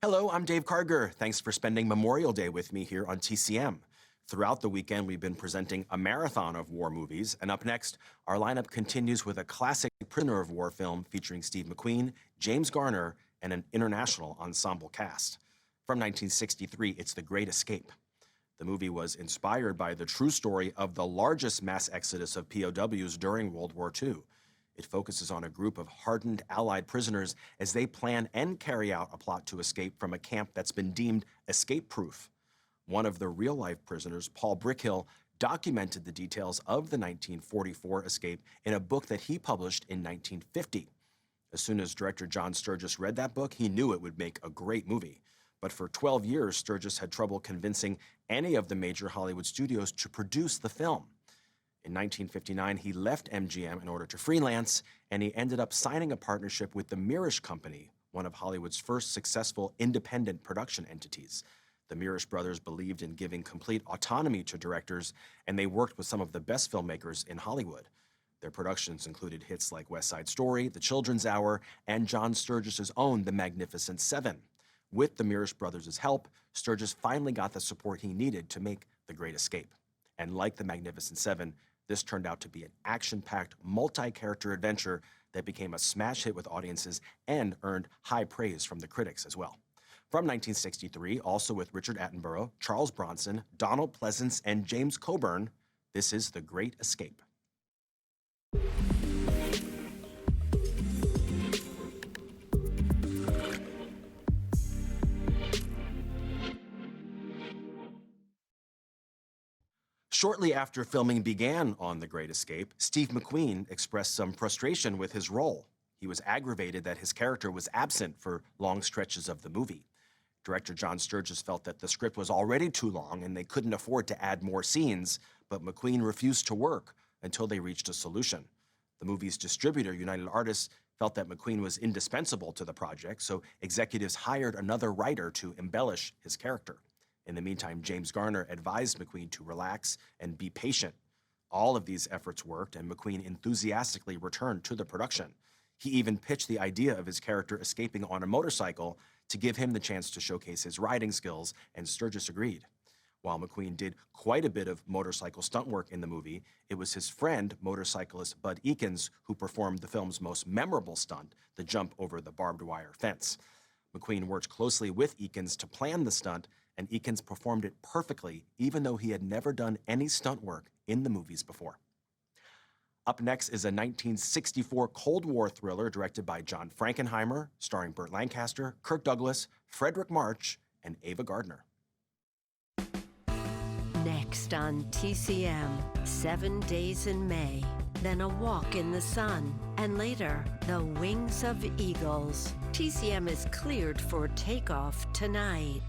Hello, I'm Dave Karger. Thanks for spending Memorial Day with me here on TCM. Throughout the weekend, we've been presenting a marathon of war movies, and up next, our lineup continues with a classic prisoner of war film featuring Steve McQueen, James Garner, and an international ensemble cast. From 1963, it's The Great Escape. The movie was inspired by the true story of the largest mass exodus of POWs during World War II. It focuses on a group of hardened Allied prisoners as they plan and carry out a plot to escape from a camp that's been deemed escape-proof. One of the real-life prisoners, Paul Brickhill, documented the details of the 1944 escape in a book that he published in 1950. As soon as director John Sturges read that book, he knew it would make a great movie. But for 12 years, Sturges had trouble convincing any of the major Hollywood studios to produce the film. In 1959, he left MGM in order to freelance, and he ended up signing a partnership with the Mirisch Company, one of Hollywood's first successful independent production entities. The Mirisch brothers believed in giving complete autonomy to directors, and they worked with some of the best filmmakers in Hollywood. Their productions included hits like West Side Story, The Children's Hour, and John Sturges' own The Magnificent Seven. With the Mirisch brothers' help, Sturges finally got the support he needed to make The Great Escape. And like The Magnificent Seven, this turned out to be an action-packed, multi-character adventure that became a smash hit with audiences and earned high praise from the critics as well. From 1963, also with Richard Attenborough, Charles Bronson, Donald Pleasence, and James Coburn, this is The Great Escape. Shortly after filming began on The Great Escape, Steve McQueen expressed some frustration with his role. He was aggravated that his character was absent for long stretches of the movie. Director John Sturges felt that the script was already too long and they couldn't afford to add more scenes, but McQueen refused to work until they reached a solution. The movie's distributor, United Artists, felt that McQueen was indispensable to the project, so executives hired another writer to embellish his character. In the meantime, James Garner advised McQueen to relax and be patient. All of these efforts worked, and McQueen enthusiastically returned to the production. He even pitched the idea of his character escaping on a motorcycle to give him the chance to showcase his riding skills, and Sturges agreed. While McQueen did quite a bit of motorcycle stunt work in the movie, it was his friend, motorcyclist Bud Ekins, who performed the film's most memorable stunt, the jump over the barbed wire fence. McQueen worked closely with Ekins to plan the stunt, and Ekins performed it perfectly, even though he had never done any stunt work in the movies before. Up next is a 1964 Cold War thriller directed by John Frankenheimer, starring Burt Lancaster, Kirk Douglas, Frederick March, and Ava Gardner. Next on TCM, 7 Days in May, then A Walk in the Sun, and later, The Wings of Eagles. TCM is cleared for takeoff tonight.